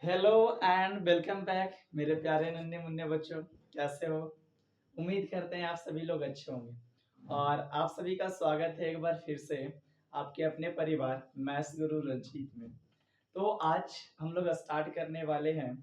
Hello and welcome back मेरे प्यारे नन्हे मुन्ने बच्चों। कैसे हो? उम्मीद करते हैं आप सभी लोग अच्छे होंगे और आप सभी का स्वागत है एक बार फिर से आपके अपने परिवार मैथ्स गुरु रंजीत में। तो आज हम लोग स्टार्ट करने वाले हैं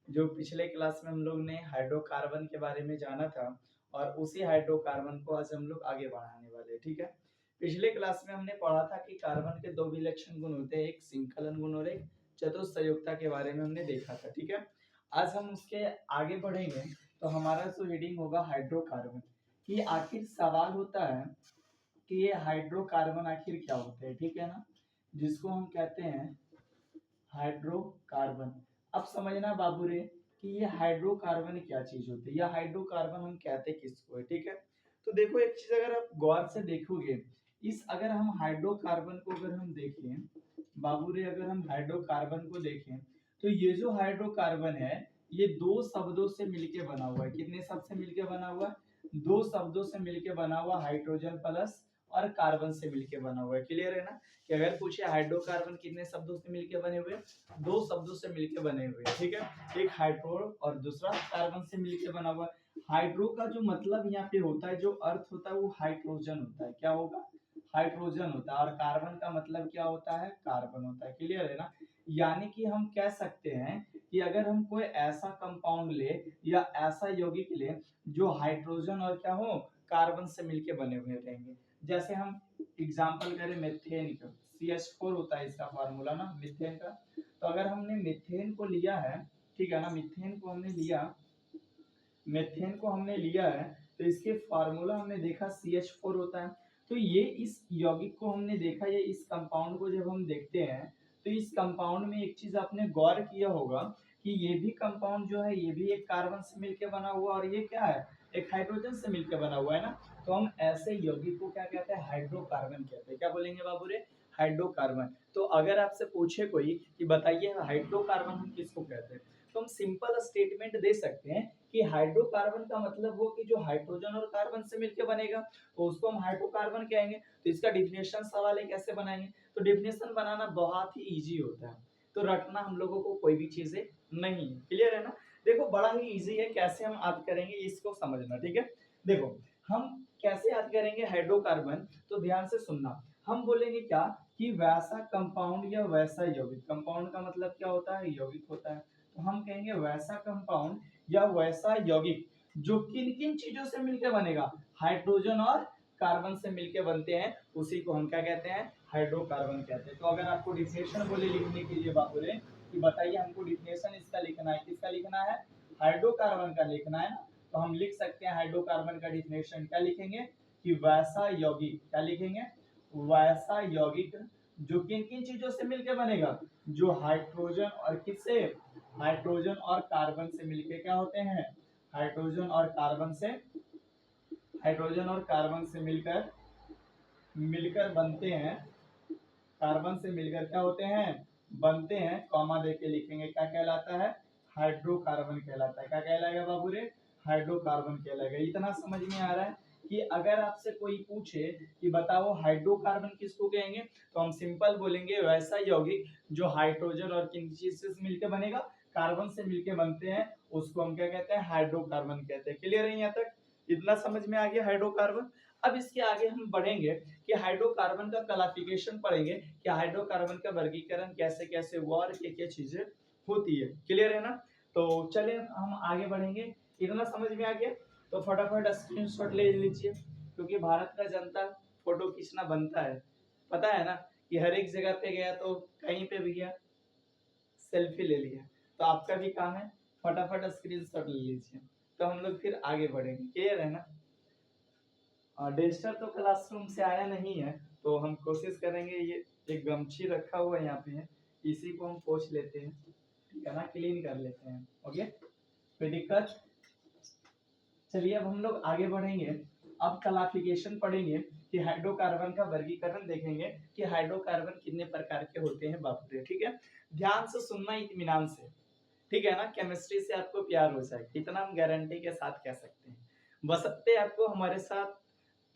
जो पिछले क्लास में हम लोग ने हाइड्रोकार्बन के बारे में जाना था और उसी हाइड्रोकार्बन को आज हम लोग आगे बढ़ाने वाले हैं। ठीक है, पिछले क्लास में हमने पढ़ा था कि कार्बन के दो विलक्षण गुण होते हैं, एक सिंकलन गुण और एक चतुस्संयुगता के बारे में हमने देखा था। ठीक है, आज हम उसके आगे बढ़ेंगे तो हमारा जो रीडिंग होगा हाइड्रोकार्बन कि आखिर सवाल होता है कि ये हाइड्रोकार्बन आखिर क्या होते हैं। ठीक है ना, जिसको हम कहते हैं हाइड्रोकार्बन। अब समझना बाबू रे कि ये हाइड्रोकार्बन क्या चीज होती है या हाइड्रोकार्बन हम कहते किसको है। ठीक है, तो देखो एक चीज अगर आप गौर से देखोगे, इस अगर हम हाइड्रोकार्बन को अगर हम देखें बाबू रे, अगर हम हाइड्रोकार्बन को देखें तो ये जो हाइड्रोकार्बन है ये दो शब्दों से मिलके बना हुआ है। कितने शब्द से मिलके बना हुआ है? दो शब्दों से मिलके बना हुआ, हाइड्रोजन प्लस और कार्बन से मिलके बना हुआ है। क्लियर है ना कि अगर पूछे हाइड्रोकार्बन कितने शब्दों से मिलके बने हुए हैं, दो शब्दों से मिलके बने हुए हैं। ठीक है, एक हाइड्रो और दूसरा कार्बन से मिलके बना हुआ है। हाइड्रो का जो मतलब यहाँ पे होता है, जो अर्थ होता है वो हाइड्रोजन होता है। क्या होगा? हाइड्रोजन होता है। और कार्बन का मतलब क्या होता है? कार्बन होता है। क्लियर है ना, यानी कि हम कह सकते हैं कि अगर हम कोई ऐसा कंपाउंड ले या ऐसा यौगिक ले जो हाइड्रोजन और क्या हो, कार्बन से मिलके बने हुए रहेंगे। जैसे हम एग्जांपल करें मीथेन का, CH4 होता है इसका फार्मूला ना मीथेन का। तो अगर हमने मीथेन को लिया है, ठीक है ना, मीथेन को हमने लिया है तो इसके फार्मूला हमने देखा CH4 होता है। तो ये इस यौगिक को हमने देखा, ये इस कंपाउंड को जब हम देखते हैं तो इस कंपाउंड में एक चीज आपने गौर किया होगा कि ये भी कंपाउंड जो है ये भी एक कार्बन से मिलकर बना हुआ और ये क्या है, एक हाइड्रोजन से मिलकर बना हुआ है ना। तो हम ऐसे यौगिक को क्या कहते हैं? हाइड्रोकार्बन कहते हैं। क्या बोलेंगे बाबू रे? हाइड्रोकार्बन। तो अगर आपसे पूछे कोई कि बताइए हाइड्रोकार्बन हम किसको कहते हैं, तो हम सिंपल स्टेटमेंट दे सकते हैं कि हाइड्रोकार्बन का मतलब वो कि जो हाइड्रोजन और कार्बन से मिलकर बनेगा तो उसको हम हाइड्रोकार्बन कहेंगे। तो इसका डिफिनेशन सवाल है कैसे बनाएंगे, तो डिफिनेशन बनाना बहुत ही इजी होता है, तो रटना हम लोगों को कोई भी चीजें नहीं है। क्लियर है ना, देखो बड़ा ही इजी है, कैसे हम याद करेंगे इसको समझना। ठीक है, देखो हम कैसे याद करेंगे हाइड्रोकार्बन, तो ध्यान से सुनना। हम बोलेंगे क्या कि वैसा कंपाउंड या वैसा यौगिक, कंपाउंड का मतलब क्या होता है? यौगिक होता है। तो हम कहेंगे वैसा कंपाउंड या वैसा यौगिक जो किन किन चीजों से मिलकर बनेगा, हाइड्रोजन और कार्बन से मिलकर बनते हैं, उसी को हम क्या कहते हैं? हाइड्रोकार्बन कहते हैं। तो अगर आपको डिफिनेशन बोले लिखने के लिए बाबू रे कि बताइए हमको डिफिनेशन इसका लिखना है, किसका लिखना है? हाइड्रोकार्बन का लिखना है ना। तो हम लिख सकते हैं हाइड्रोकार्बन का डिफिनेशन क्या लिखेंगे कि वैसा यौगिक, क्या लिखेंगे? वैसा यौगिक जो किन किन चीजों से मिलकर बनेगा, जो हाइड्रोजन और किससे, हाइड्रोजन और कार्बन से मिलकर क्या होते हैं, हाइड्रोजन और कार्बन से, हाइड्रोजन और कार्बन से मिलकर मिलकर बनते हैं, कार्बन से मिलकर क्या होते हैं, बनते हैं। कॉमा देके लिखेंगे, क्या कहलाता है? हाइड्रोकार्बन कहलाता है। क्या कहलाएगा बाबू रे? हाइड्रोकार्बन कहलाएगा। इतना समझ में आ रहा है कि अगर आपसे कोई पूछे कि बताओ हाइड्रोकार्बन किसको कहेंगे, तो हम सिंपल बोलेंगे वैसा यौगिक जो हाइड्रोजन और किन चीज से मिलकर बनेगा, कार्बन से मिलकर बनते हैं, उसको हम क्या कहते हैं? हाइड्रोकार्बन कहते हैं। क्लियर है यहाँ तक? इतना समझ में आ गया हाइड्रोकार्बन। अब इसके आगे हम बढ़ेंगे कि हाइड्रोकार्बन का क्लासिफिकेशन पढ़ेंगे कि हाइड्रोकार्बन का वर्गीकरण कैसे कैसे हुआ और क्या क्या चीजें होती है। क्लियर है ना, तो चले हम आगे बढ़ेंगे। इतना समझ में आ गया तो फटाफट स्क्रीनशॉट ले लीजिए, क्योंकि भारत का जनता फोटो खींचना बनता है। पता है ना कि हर एक जगह पे गया तो कहीं पे भी गया सेल्फी ले लिया, तो आपका भी काम है फटाफट स्क्रीनशॉट ले लीजिए, तो हम लोग फिर आगे बढ़ेंगे। क्लियर है ना, डिजिटल तो क्लासरूम से आया नहीं है, तो हम कोशिश करेंगे, ये एक गमछी रखा हुआ है यहाँ पे, इसी को हम पोंछ लेते हैं, ठीक है ना, क्लीन कर लेते हैं। ओके, कोई दिक्कत? चलिए अब हम लोग आगे बढ़ेंगे। अब क्लासिफिकेशन पढ़ेंगे कि हाइड्रोकार्बन का वर्गीकरण देखेंगे कि हाइड्रोकार्बन कितने प्रकार के होते हैं बाप रे। ठीक है, ध्यान से सुनना इत्मीनान से, ठीक है ना, केमिस्ट्री से आपको प्यार हो जाए, इतना हम गारंटी के साथ कह सकते हैं। बशर्ते आपको हमारे साथ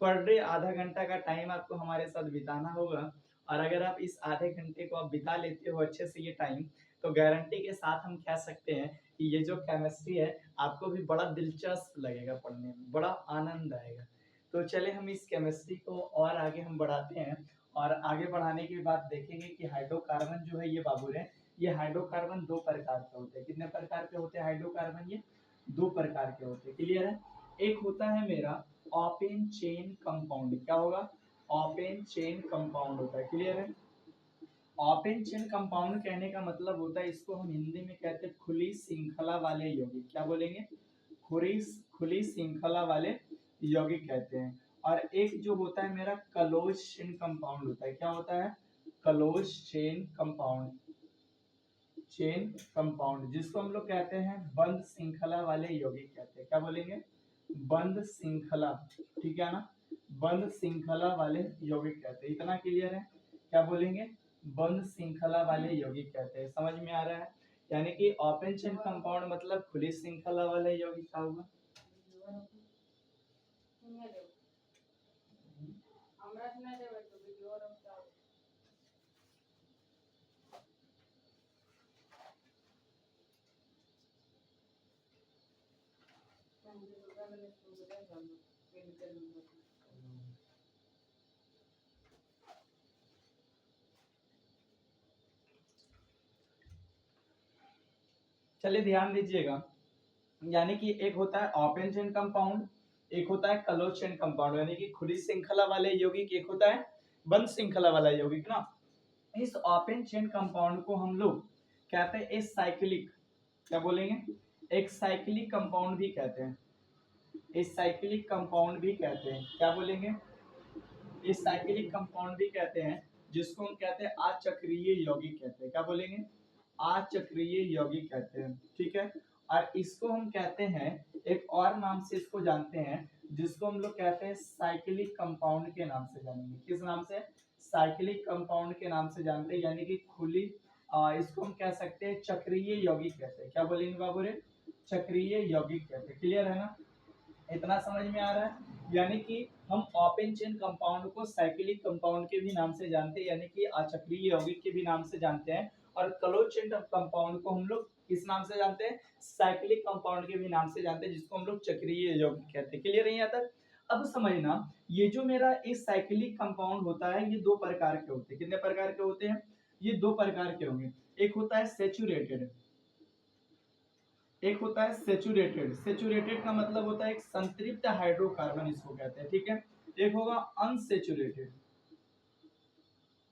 पर डे आधा घंटा का टाइम आपको हमारे साथ बिताना होगा और अगर आप इस आधे घंटे को आप बिता लेते हो अच्छे से ये टाइम, तो गारंटी के साथ हम कह सकते हैं कि ये जो केमिस्ट्री है आपको भी बड़ा दिलचस्प लगेगा पढ़ने में, बड़ा आनंद आएगा। तो चले हम इस केमिस्ट्री को और आगे हम बढ़ाते हैं, और आगे बढ़ाने के बाद देखेंगे कि हाइड्रोकार्बन जो है ये बाबू रे, ये हाइड्रोकार्बन दो प्रकार के होते हैं। कितने प्रकार के होते हैं हाइड्रोकार्बन? ये दो प्रकार के होते हैं। क्लियर है? एक होता है मेरा ओपन चेन कंपाउंड। क्या होगा? ओपन चेन कंपाउंड होता है। क्लियर है? ओपन चेन कंपाउंड कहने का मतलब होता है, इसको हम हिंदी में कहते हैं खुली श्रृंखला वाले यौगिक। क्या बोलेंगे? खुली खुली श्रृंखला वाले यौगिक कहते हैं। और एक जो होता है मेरा क्लोज चेन कंपाउंड होता है। क्या होता है? Close chain compound, chain compound, जिसको हम लोग कहते हैं बंद श्रृंखला वाले यौगिक कहते हैं। क्या बोलेंगे? बंद श्रृंखला। ठीक है ना? बंद श्रृंखला वाले यौगिक कहते हैं। इतना क्लियर है? क्या बोलेंगे? बंद श्रृंखला वाले यौगिक कहते हैं। समझ में आ रहा है? यानी कि ओपन चेन कंपाउंड मतलब खुली श्रृंखला वाले यौगिक का होगा। चलिए ध्यान दीजिएगा, यानी कि एक होता है ओपन चेन कंपाउंड, एक होता है क्लोज चेन कंपाउंड, यानी कि खुली श्रृंखला वाले यौगिक, एक होता है बंद श्रृंखला वाला यौगिक ना। इस ओपन चेन कंपाउंड को हम लोग कहते हैं एसाइक्लिक। क्या बोलेंगे? एक साइक्लिक कंपाउंड भी कहते हैं, इस साइक्लिक कंपाउंड भी कहते हैं। क्या बोलेंगे? इस साइक्लिक कंपाउंड भी कहते हैं, जिसको हम कहते हैं अचक्रीय यौगिक कहते हैं। क्या बोलेंगे? अचक्रीय यौगिक कहते हैं। ठीक है? और इसको हम कहते हैं, एक और नाम से इसको जानते हैं, जिसको हम लोग कहते हैं साइक्लिक कंपाउंड के नाम से जानेंगे। किस नाम से? साइक्लिक कंपाउंड के नाम से जानते हैं, यानी कि खुली इसको हम कह सकते हैं चक्रीय यौगिक कहते हैं। क्या बोलेंगे बाबू रे? चक्रीय यौगिक कहते हैं। क्लियर है ना? इतना समझ में आ रहा है? यानी कि हम ओपन चेन कंपाउंड को साइक्लिक कंपाउंड के भी नाम से जानते हैं, यानी कि अचक्रीय यौगिक के भी नाम से जानते हैं, और क्लोज चेन कंपाउंड को हम लोग किस नाम से जानते हैं? साइक्लिक कंपाउंड के भी नाम से जानते हैं, जिसको हम लोग चक्रीय यौगिक कहते हैं। क्लियर है यहाँ तक? अब समझना, ये जो मेरा इस साइक्लिक कंपाउंड होता है, ये दो प्रकार के होते हैं। कितने प्रकार के होते हैं? ये दो प्रकार के होंगे। एक होता है सेचुरेटेड, एक होता है सेचुरेटेड। सेचुरेटेड का मतलब होता है एक संतृप्त हाइड्रोकार्बन इसको कहते हैं। ठीक है? एक होगा अनसेचुरेटेड,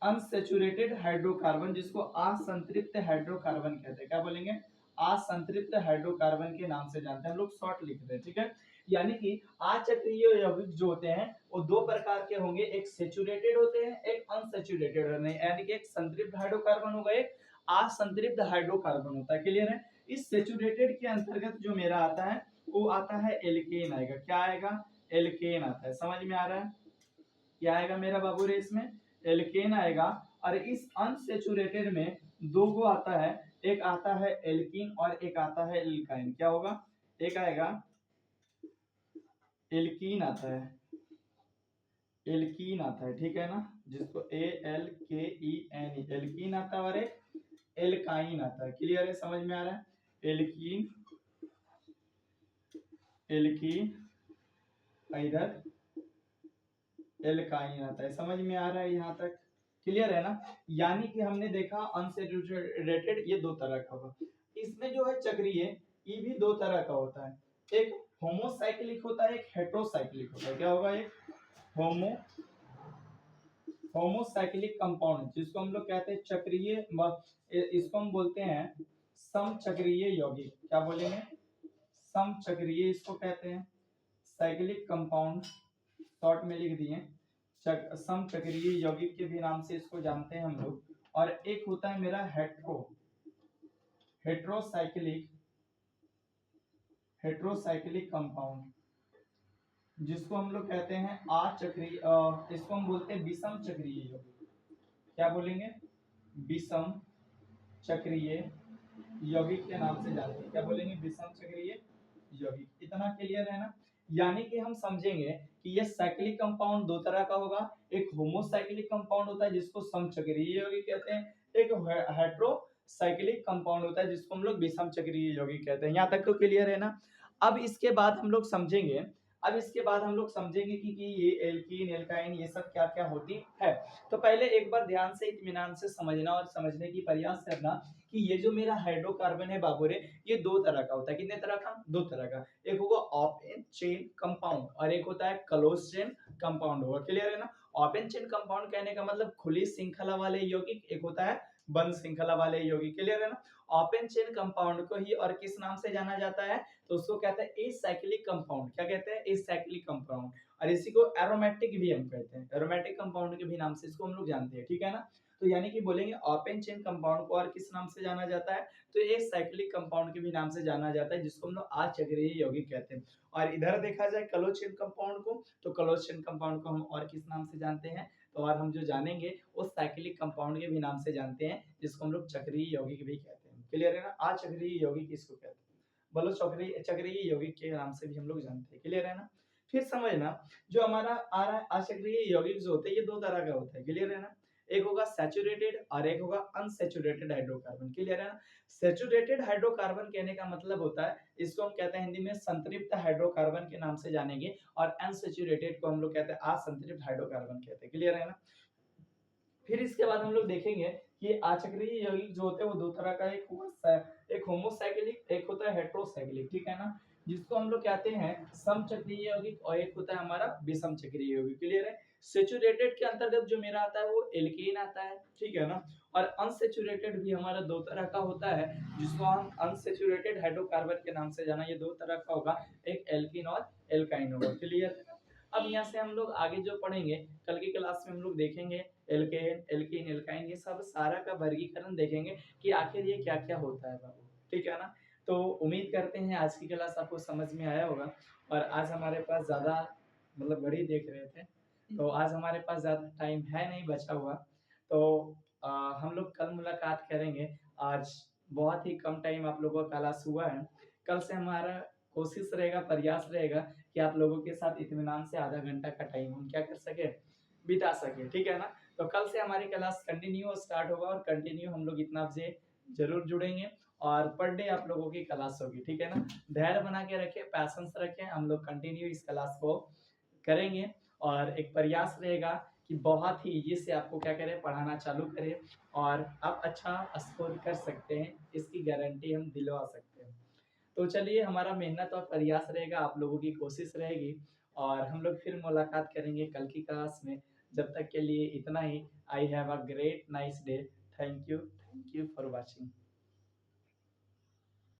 अनसेचुरेटेड हाइड्रोकार्बन, जिसको असंतृप्त हाइड्रोकार्बन कहते हैं। क्या बोलेंगे? असंतृप्त हाइड्रोकार्बन के नाम से जानते हैं हम लोग, शॉर्ट लिखते हैं। ठीक है? यानी कि अचक्रीय यौगिक जो होते हैं वो दो प्रकार के होंगे, एक सेचुरेटेड होते हैं, एक अनसेचुरेटेड होते हैं। यानी कि एक संतृप्त हाइड्रोकार्बन होगा, एक असंतृप्त हाइड्रोकार्बन होता है। क्लियर है? इस सेचुरेटेड के अंतर्गत जो मेरा आता है वो आता है एल्केन आएगा। क्या आएगा? एल्केन आता है। समझ में आ रहा है? क्या आएगा मेरा बाबू रे? इसमें एल्केन आएगा। और इस अनसेचुरेटेड में दो गो आता है, एक आता है एल्कीन और एक आता है एल्काइन। क्या होगा? एक आएगा एल्कीन आता है, एल्कीन आता है। ठीक है ना? जिसको ALKEN एल्कीन आता है, और एक एल्काइन आता है। क्लियर है? समझ में आ रहा है? एल्कीन, एल्कीन, इधर एल्काइन आता है। समझ में आ रहा है यहाँ तक? क्लियर है ना? यानी कि हमने देखा अनसेचुरेटेड ये दो तरह का होगा। इसमें जो है चक्रीय, ये भी दो तरह का होता है, एक होमोसाइक्लिक होता है, एक हेट्रोसाइक्लिक होता है। क्या होगा? एक होमोसाइक्लिक कंपाउंड, जिसको हम लोग कहते हैं चक्रीय, इसको हम बोलते हैं समचक्रीय यौगिक। क्या बोलेंगे? समचक्रीय इसको कहते हैं। साइक्लिक कंपाउंड शॉर्ट में लिख दिए, समचक्रीय यौगिक के भी नाम से इसको जानते हैं हम लोग। और एक होता है मेरा हेट्रोसाइक्लिक, हेट्रोसाइक्लिक कंपाउंड, जिसको हम लोग कहते हैं अचक्रीय, इसको हम बोलते हैं विषम चक्रीय यौगिक। क्या बोलेंगे? विषम चक्रीय यौगिक के नाम से जानते हैं। क्या बोलेंगे? विषम चक्रीय यौगिक। इतना क्लियर है ना? यानी कि हम समझेंगे कि ये साइक्लिक कंपाउंड दो तरह का होगा, एक होमोसाइक्लिक कंपाउंड होता है जिसको समचक्रीय यौगिक कहते हैं, एक हेटेरोसाइक्लिक कंपाउंड होता है जिसको हम लोग विषम चक्रीय यौगिक कहते हैं। यहाँ तक तो क्लियर है ना। अब इसके बाद हम लोग समझेंगे कि ये एल्कीन एल्काइन ये सब क्या क्या होती है। तो पहले एक बार ध्यान से इत्मीनान से समझना और समझने की प्रयास करना कि ये जो मेरा हाइड्रोकार्बन है बाबू रे, ये दो तरह का होता है। कितने तरह का? दो तरह का। एक होगा ओपन चेन कंपाउंड और एक होता है क्लोज चेन कंपाउंड होगा। क्लियर है ना। ओपन चेन कंपाउंड कहने का मतलब खुली श्रृंखला वाले यौगिक, एक होता है बंद श्रृंखला वाले यौगिक। क्लियर है ना। ओपन चेन कंपाउंड को ही और किस नाम से जाना जाता है? तो उसको कहते हैं एसाइक्लिक कंपाउंड। क्या कहते हैं? Acyclic compound. और इसी को एरोमेटिक भी हम कहते हैं, एरोमेटिक कंपाउंड के भी नाम से इसको हम लोग जानते हैं। ठीक है ना। तो यानी कि बोलेंगे ओपन चेन कंपाउंड को और किस नाम से जाना जाता है? तो एक साइक्लिक कंपाउंड के भी नाम से जाना जाता है जिसको हम लोग अचक्रीय यौगिक कहते हैं। और इधर देखा जाए क्लोज चेन कंपाउंड को, तो क्लोज चेन कंपाउंड को हम और किस नाम से जानते हैं? तो और हम जो जानेंगे वो साइक्लिक कंपाउंड के भी नाम से जानते हैं जिसको हम लोग चक्रीय यौगिक भी कहते हैं। क्लियर है ना। अचक्रीय यौगिक इसको कहते हैं। बोलो चक्रीय चक्रीय यौगिक के नाम से भी हम लोग जानते हैं। क्लियर है ना। फिर समझना जो हमारा आ रहा है अचक्रीय यौगिक जो होते हैं ये दो तरह का होता है। क्लियर है ना। एक होगा सैचुरेटेड और एक होगा अनसैचुरेटेड हाइड्रोकार्बन। क्लियर है ना। सैचुरेटेड हाइड्रोकार्बन कहने का मतलब होता है, इसको हम कहते हैं हिंदी में संतृप्त हाइड्रोकार्बन के नाम से जानेंगे, और अनसैचुरेटेड को हम लोग कहते हैं असंतृप्त हाइड्रोकार्बन कहते हैं। क्लियर है ना। फिर इसके बाद हम लोग देखेंगे कि अचक्रीय यौगिक जो होते हैं वो दो तरह का, एक होमोसाइक्लिक, एक होता है हेटेरोसाइक्लिक। ठीक है ना। जिसको हम लोग कहते हैं समचक्रीय यौगिक और एक होता है हमारा विषम चक्रीय यौगिक। क्लियर है। सेचुरेटेड के अंतर्गत जो मेरा आता है वो एल्केन आता है। ठीक है ना। और अनसेचुरेटेड भी हमारा दो तरह का होता है जिसको हम अनसेचुरेटेड हाइड्रोकार्बन के नाम से जाना, ये दो तरह का होगा, एक एल्कीन और एल्काइन होगा। क्लियर। अब यहाँ से हम लोग आगे जो पढ़ेंगे कल की क्लास में हम लोग देखेंगे एल्केन एल्कीन एल्काइन ये सब सारा का वर्गीकरण देखेंगे कि आखिर ये क्या क्या होता है बाबू। ठीक है ना। तो उम्मीद करते हैं आज की क्लास आपको समझ में आया होगा। और आज हमारे पास ज्यादा मतलब घड़ी देख रहे थे, तो आज हमारे पास ज्यादा टाइम है नहीं बचा हुआ। तो हम लोग कल मुलाकात करेंगे। आज बहुत ही कम टाइम आप लोगों का क्लास हुआ है। कल से हमारा कोशिश रहेगा, प्रयास रहेगा कि आप लोगों के साथ इत्मीनान से आधा घंटा का टाइम हम क्या कर सके, बिता सके। ठीक है ना। तो कल से हमारी क्लास कंटिन्यू स्टार्ट होगा और कंटिन्यू हम लोग इतना बजे जरूर जुड़ेंगे और पर डे आप लोगों की क्लास होगी। ठीक है ना। धैर्य बना के रखें, पैशंस रखें, हम लोग कंटिन्यू इस क्लास को करेंगे। और एक प्रयास रहेगा कि बहुत ही इजी से आपको क्या करें, पढ़ाना चालू करें और आप अच्छा स्कोर कर सकते हैं, इसकी गारंटी हम दिलवा सकते हैं। तो चलिए हमारा मेहनत और प्रयास रहेगा, आप लोगों की कोशिश रहेगी और हम लोग फिर मुलाकात करेंगे कल की क्लास में। जब तक के लिए इतना ही। I have a great nice day. Thank you for watching.